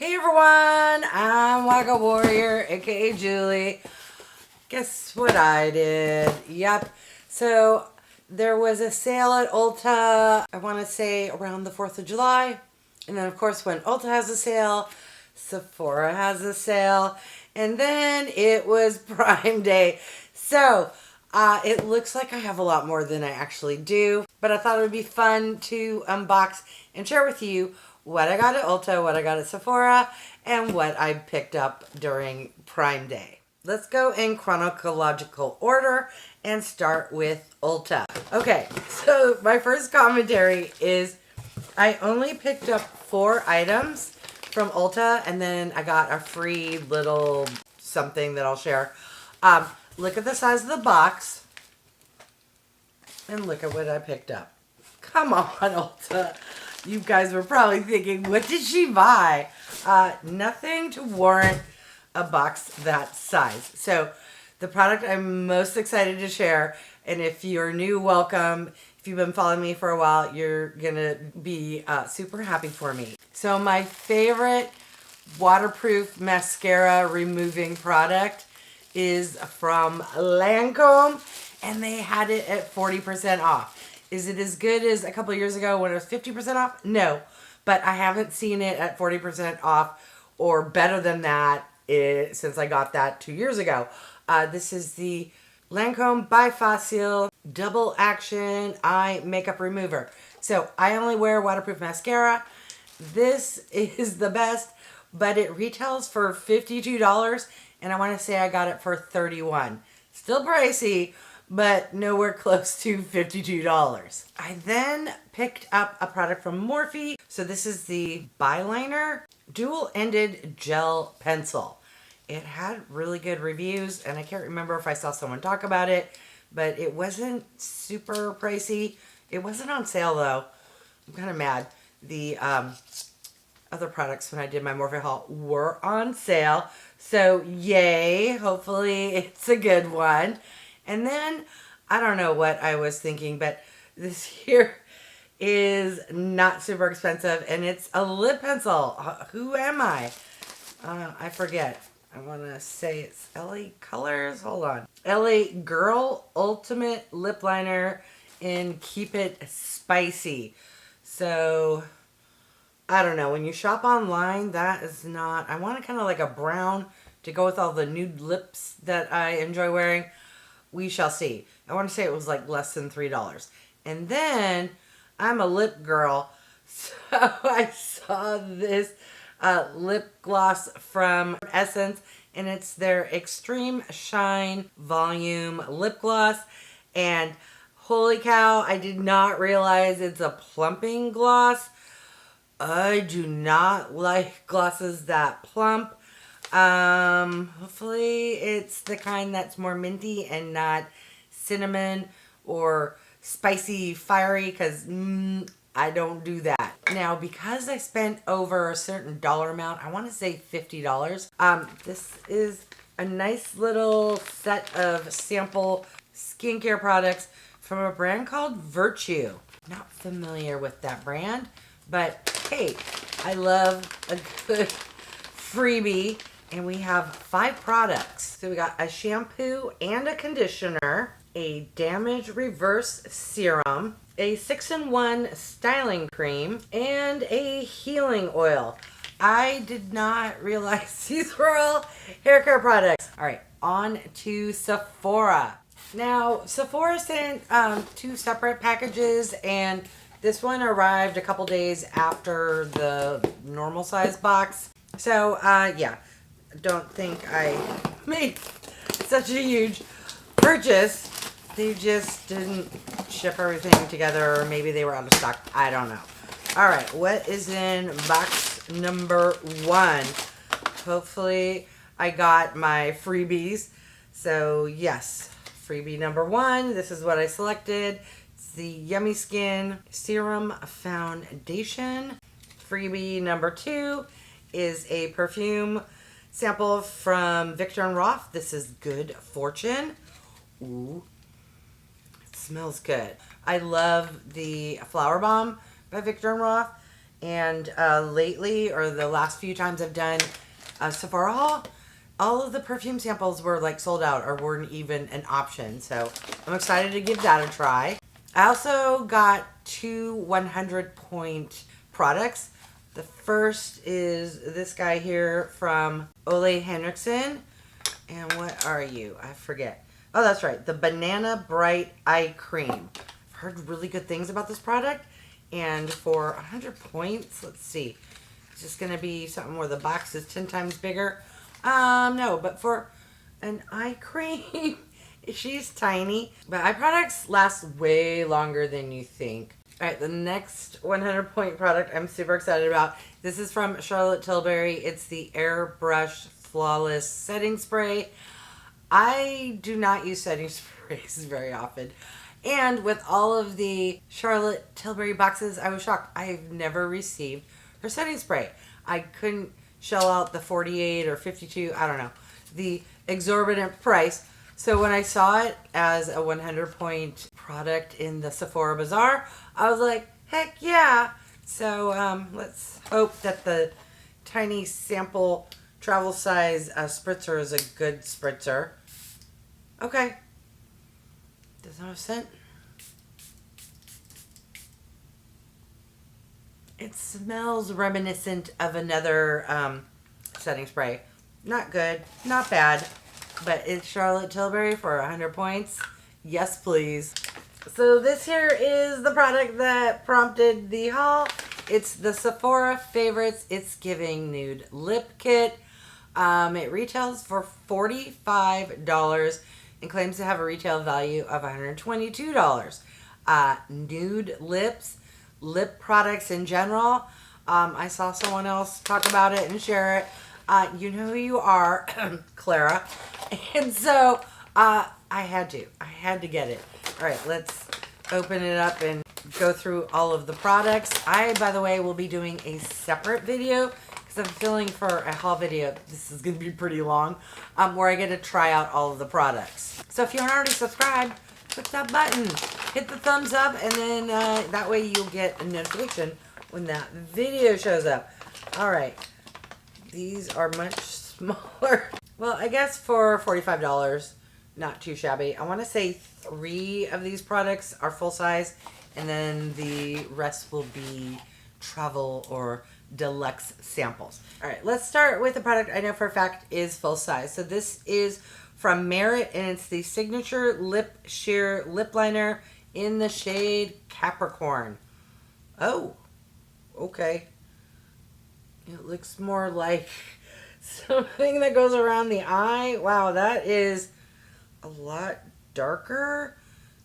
Hey everyone, I'm Waka Warrior, aka Julie. Guess what I did? Yep. So there was a sale at Ulta, I want to say around the 4th of July. And then of course when Ulta has a sale, Sephora has a sale. And then it was Prime Day. So it looks like I have a lot more than I actually do. But I thought it would be fun to unbox and share with you what I got at Ulta, what I got at Sephora, and what I picked up during Prime Day. Let's go in chronological order and start with Ulta. Okay, so my first commentary is I only picked up 4 items from Ulta, and then I got a free little something that I'll share. Look at the size of the box, and look at what I picked up. Come on, Ulta. You guys were probably thinking, what did she buy? Nothing to warrant a box that size. So the product I'm most excited to share, and if you're new, welcome. If you've been following me for a while, you're gonna be super happy for me. So my favorite waterproof mascara removing product is from Lancome, and they had it at 40% off. Is it as good as a couple of years ago when it was 50% off? No, but I haven't seen it at 40% off or better than that since I got that 2 years ago. This is the Lancome Bi-Facil Double Action Eye Makeup Remover. So I only wear waterproof mascara. This is the best, but it retails for $52, and I want to say I got it for $31. Still pricey, but nowhere close to $52. I then picked up a product from MORPHE. So this is the Bi-Liner Dual-Ended Gel Pencil. It had really good reviews, and I can't remember if I saw someone talk about it, but it wasn't super pricey. It wasn't on sale though. I'm kind of mad. The other products when I did my MORPHE haul were on sale. So yay, hopefully it's a good one. And then, I don't know what I was thinking, but this here is not super expensive, and it's a lip pencil. Who am I? I forget. I want to say it's LA Colors. Hold on. LA Girl Ultimate Lip Liner in Keep It Spicy. So, I don't know. When you shop online, that is not... I want kind of like a brown to go with all the nude lips that I enjoy wearing. We shall see. I want to say it was like less than $3. And then, I'm a lip girl, so I saw this lip gloss from Essence, and it's their Extreme Shine Volume Lip Gloss. And holy cow, I did not realize it's a plumping gloss. I do not like glosses that plump. Hopefully it's the kind that's more minty and not cinnamon or spicy fiery, because I don't do that. Now, because I spent over a certain dollar amount, I want to say $50, this is a nice little set of sample skincare products from a brand called Virtue. Not familiar with that brand, but hey, I love a good freebie. And we have 5 products. So we got a shampoo and a conditioner, a damage reverse serum, a 6-in-1 styling cream, and a healing oil. I did not realize these were all hair care products. All right, on to Sephora. Now, Sephora sent 2 separate packages, and this one arrived a couple days after the normal size box. So, yeah. Don't think I made such a huge purchase. They just didn't ship everything together, or maybe they were out of stock. I don't know. All right, what is in box number 1? Hopefully I got my freebies. So yes, freebie number 1. This is what I selected. It's the Yummy Skin Serum Foundation. Freebie number 2 is a perfume sample from VIKTOR and ROLF. This is Good Fortune. Ooh, it smells good. I love the Flower Bomb by VIKTOR and ROLF, And lately, or the last few times I've done a Sephora haul, all of the perfume samples were like sold out or weren't even an option. So I'm excited to give that a try. I also got 2 100 point products. The first is this guy here from OLEHENRIKSEN. And what are you? I forget. Oh, that's right. The Banana Bright Eye Cream. I've heard really good things about this product. And for 100 points, let's see. It's just going to be something where the box is 10 times bigger. No, but for an eye cream, she's tiny. But eye products last way longer than you think. All right, the next 100 point product I'm super excited about. This is from Charlotte Tilbury. It's the Airbrush Flawless Setting Spray. I do not use setting sprays very often. And with all of the Charlotte Tilbury boxes, I was shocked. I've never received her setting spray. I couldn't shell out the 48 or 52, I don't know, the exorbitant price. So when I saw it as a 100 point product in the Sephora Bazaar, I was like, heck yeah. So let's hope that the tiny sample travel size spritzer is a good spritzer. Okay. Doesn't have a scent. It smells reminiscent of another setting spray. Not good, not bad, but it's Charlotte Tilbury for 100 points. Yes, please. So this here is the product that prompted the haul. It's the Sephora Favorites It's Giving Nude Lip Kit. It retails for $45 and claims to have a retail value of $122. Nude lips, lip products in general. I saw someone else talk about it and share it. You know who you are, Clara. And so I had to get it. All right, let's open it up and go through all of the products. I, by the way, will be doing a separate video because I'm feeling for a haul video, this is going to be pretty long, where I get to try out all of the products. So if you aren't already subscribed, click that button, hit the thumbs up, and then that way you'll get a notification when that video shows up. All right, these are much smaller. Well, I guess for $45, not too shabby. I want to say 3 of these products are full size, and then the rest will be travel or deluxe samples. All right, let's start with the product I know for a fact is full size. So this is from Merit, and it's the Signature Lip Sheer Lip Liner in the shade Capricorn. Oh, okay. It looks more like something that goes around the eye. Wow, that is a lot darker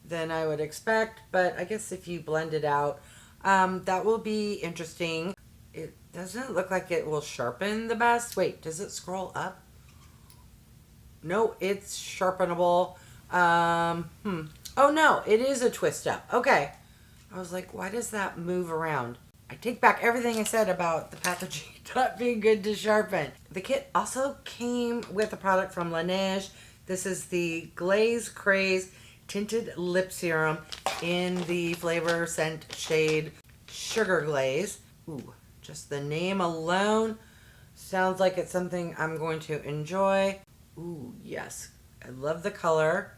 than I would expect, but I guess if you blend it out, that will be interesting. It doesn't look like it will sharpen the best. Wait, does it scroll up? No, it's sharpenable. Oh no, it is a twist up. Okay. I was like, why does that move around? I take back everything I said about the packaging not being good to sharpen. The kit also came with a product from LANEIGE. This is the Glaze Craze Tinted Lip Serum in the flavor scent shade Sugar Glaze. Ooh, just the name alone sounds like it's something I'm going to enjoy. Ooh, yes. I love the color.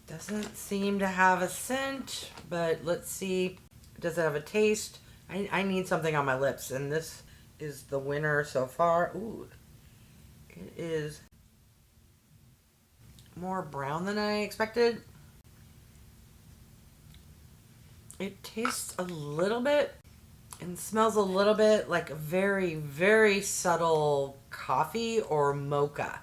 Doesn't seem to have a scent, but let's see. Does it have a taste? I need something on my lips, and this is the winner so far. Ooh, it is more brown than I expected. It tastes a little bit and smells a little bit like a very, very subtle coffee or mocha.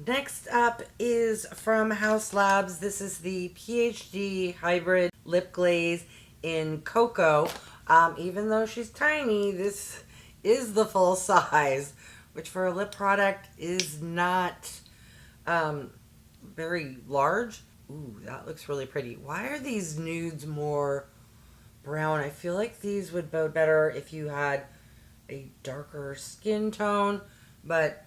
Next up is from HAUS Labs. This is the PhD Hybrid Lip Glaze in Cocoa. Even though she's tiny, this is the full size, which for a lip product is not very large. Ooh, that looks really pretty. Why are these nudes more brown? I feel like these would bode better if you had a darker skin tone, but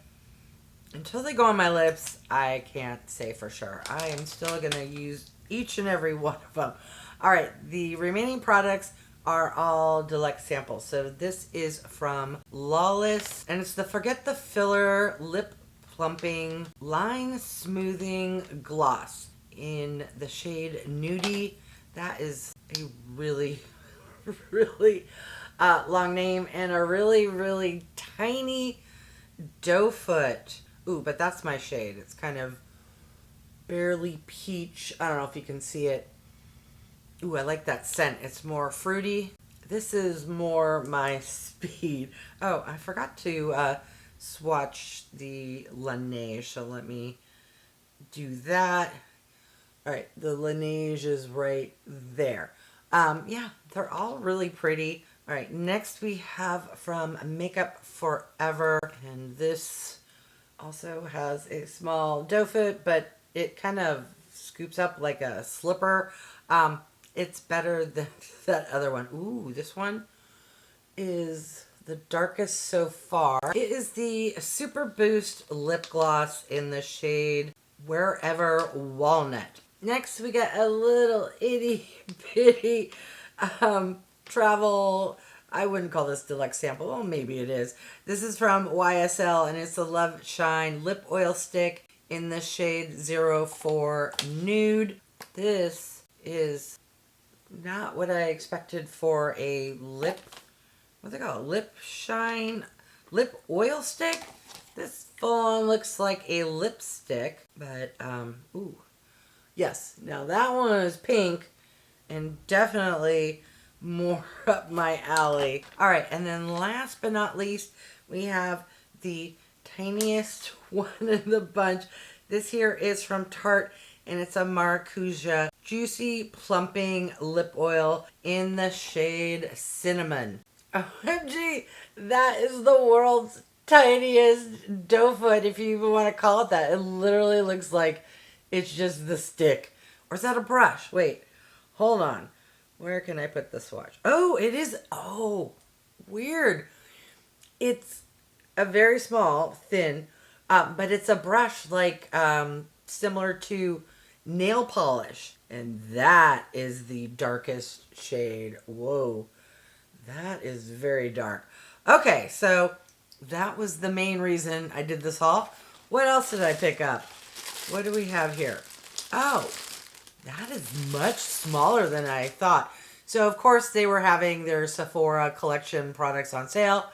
until they go on my lips, I can't say for sure. I am still going to use each and every one of them. All right, the remaining products are all deluxe samples. So this is from Lawless, and it's the Forget the Filler Lip Plumping Line Smoothing Gloss in the shade Nude. That is a really, really long name and a really, really tiny doe foot. Ooh, but that's my shade. It's kind of barely peach. I don't know if you can see it. Ooh, I like that scent. It's more fruity. This is more my speed. Oh, I forgot to swatch the LANEIGE, so let me do that. All right, the LANEIGE is right there. Yeah, they're all really pretty. All right, next we have from Makeup Forever, and this also has a small doe foot, but it kind of scoops up like a slipper. It's better than that other one. Ooh, this one is the darkest so far. It is the Super Boost Lip Gloss in the shade Wherever Walnut. Next, we got a little itty bitty travel. I wouldn't call this deluxe sample. Well, maybe it is. This is from YSL, and it's the Love Shine Lip Oil Stick in the shade 04 Nude. This is not what I expected for a lip, what's it called? Lip Shine Lip Oil Stick? This full on looks like a lipstick, but, ooh. Yes, now that one is pink and definitely more up my alley. All right, and then last but not least, we have the tiniest one in the bunch. This here is from Tarte, and it's a Maracuja Juicy Plumping Lip Oil in the shade Cinnamon. OMG, that is the world's tiniest doe foot, if you even want to call it that. It literally looks like it's just the stick. Or is that a brush? Wait, hold on. Where can I put the swatch? Oh, it is. Oh, weird. It's a very small, thin, but it's a brush like similar to nail polish. And that is the darkest shade. Whoa, that is very dark. Okay, so that was the main reason I did this haul. What else did I pick up? What do we have here? Oh, that is much smaller than I thought. So, of course, they were having their Sephora collection products on sale.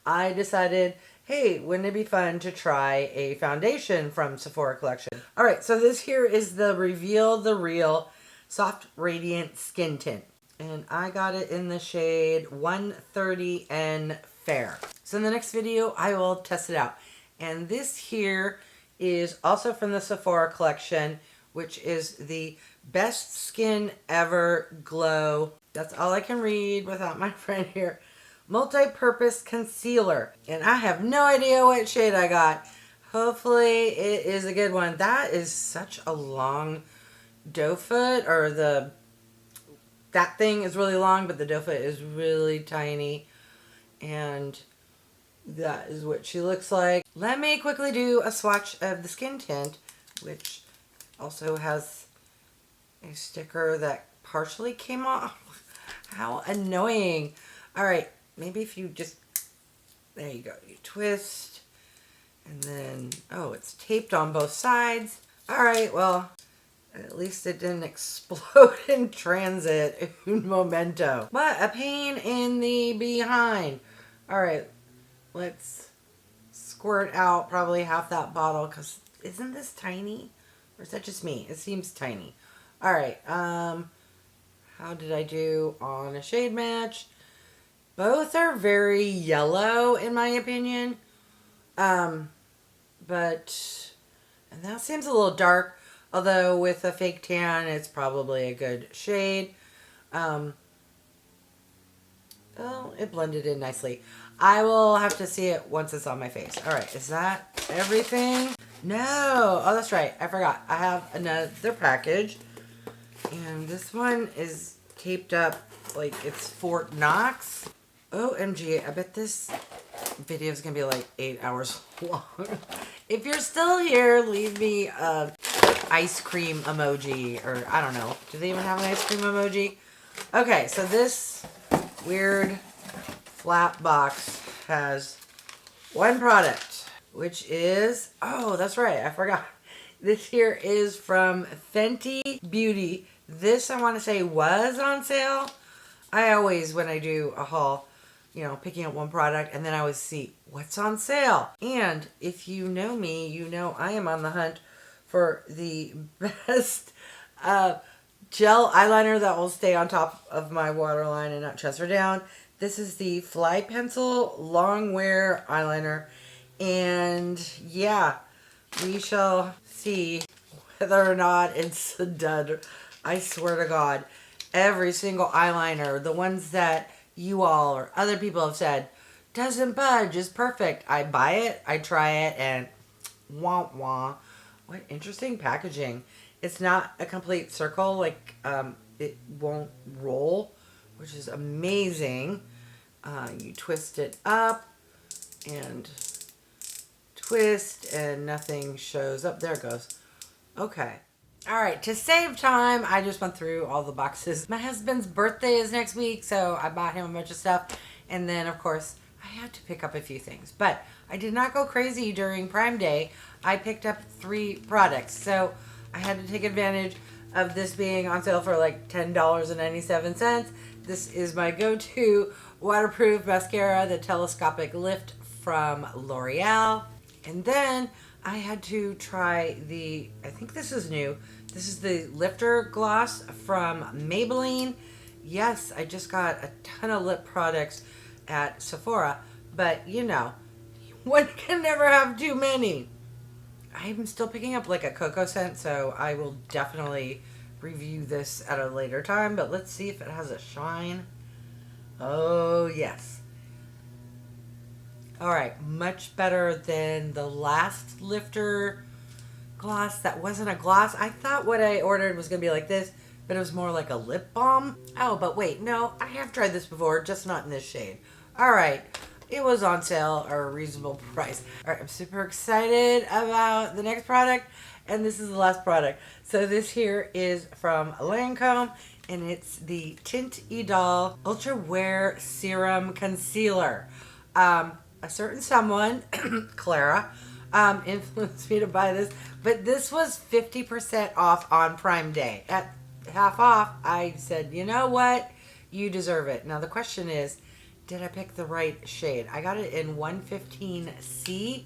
I decided, hey, wouldn't it be fun to try a foundation from Sephora collection? All right, so this here is the Reveal the Real Soft Radiant Skin Tint. And I got it in the shade 130N Fair. So in the next video, I will test it out. And this here is also from the Sephora collection, which is the Best Skin Ever Glow. That's all I can read without my friend here. Multi-purpose concealer. And I have no idea what shade I got. Hopefully it is a good one. That is such a long doe foot, or that thing is really long, but the doe foot is really tiny. And that is what she looks like. Let me quickly do a swatch of the skin tint, which also has a sticker that partially came off. How annoying. All right, maybe if you just, there you go. You twist, and then, oh, it's taped on both sides. All right, well, at least it didn't explode in transit. Un momento. But a pain in the behind. All right, let's squirt out probably half that bottle, because isn't this tiny? Or is that just me? It seems tiny. All right, how did I do on a shade match? Both are very yellow in my opinion. And that seems a little dark, although with a fake tan, it's probably a good shade. Well, it blended in nicely. I will have to see it once it's on my face. All right, is that everything? No. Oh, that's right. I forgot. I have another package. And this one is taped up like it's Fort Knox. OMG, I bet this video is going to be like 8 hours long. If you're still here, leave me a ice cream emoji, or I don't know. Do they even have an ice cream emoji? Okay, so this weird flat box has one product, which is, oh, that's right, I forgot. This here is from Fenty Beauty. This, I want to say, was on sale. I always, when I do a haul, you know, picking up one product, and then I always see what's on sale. And if you know me, you know I am on the hunt for the best gel eyeliner that will stay on top of my waterline and not transfer down. This is the Fly Pencil Long Wear Eyeliner. And yeah, we shall see whether or not it's a dud. I swear to God, every single eyeliner, the ones that you all or other people have said, doesn't budge, is perfect. I buy it, I try it, and wah wah. What interesting packaging. It's not a complete circle, like it won't roll, which is amazing. You twist it up and twist and nothing shows up. There it goes. Okay. All right, to save time, I just went through all the boxes. My husband's birthday is next week, so I bought him a bunch of stuff. And then, of course, I had to pick up a few things. But I did not go crazy during Prime Day. I picked up 3 products. So I had to take advantage of this being on sale for like $10.97. This is my go-to waterproof mascara, the Telescopic Lift from L'Oreal. And then I had to try the, I think this is new, this is the Lifter Gloss from Maybelline. Yes, I just got a ton of lip products at Sephora, but you know, one can never have too many. I'm still picking up like a cocoa scent, so I will definitely review this at a later time, but let's see if it has a shine. Oh, yes. All right, much better than the last Lifter gloss. That wasn't a gloss. I thought what I ordered was going to be like this, but it was more like a lip balm. Oh, but wait, no, I have tried this before, just not in this shade. All right, it was on sale or a reasonable price. All right, I'm super excited about the next product, and this is the last product. So this here is from Lancome, and it's the Tint Idol Ultra Wear Serum Concealer. A certain someone, Clara, influenced me to buy this, but this was 50% off on Prime Day. At half off, I said, you know what? You deserve it. Now the question is, did I pick the right shade? I got it in 115C.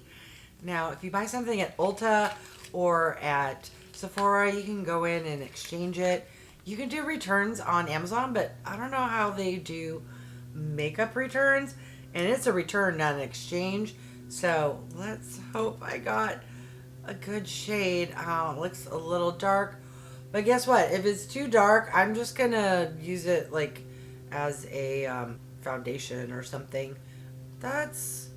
Now, if you buy something at Ulta or at Sephora, you can go in and exchange it. You can do returns on Amazon, but I don't know how they do makeup returns. And it's a return, not an exchange. So let's hope I got a good shade. Oh, it looks a little dark. But guess what? If it's too dark, I'm just going to use it like as a foundation or something. That's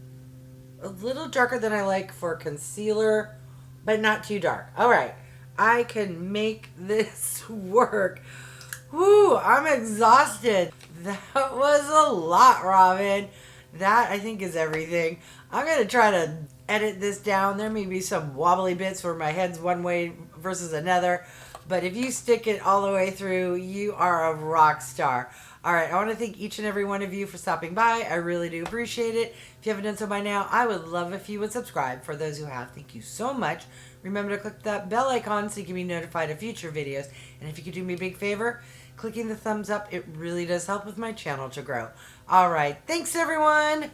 a little darker than I like for concealer, but not too dark. All right. I can make this work. Whoo, I'm exhausted. That was a lot, Robin. That, I think, is everything. I'm going to try to edit this down. There may be some wobbly bits where my head's one way versus another. But if you stick it all the way through, you are a rock star. All right, I want to thank each and every one of you for stopping by. I really do appreciate it. If you haven't done so by now, I would love if you would subscribe. For those who have, thank you so much. Remember to click that bell icon so you can be notified of future videos. And if you could do me a big favor, clicking the thumbs up, it really does help with my channel to grow. All right, thanks everyone.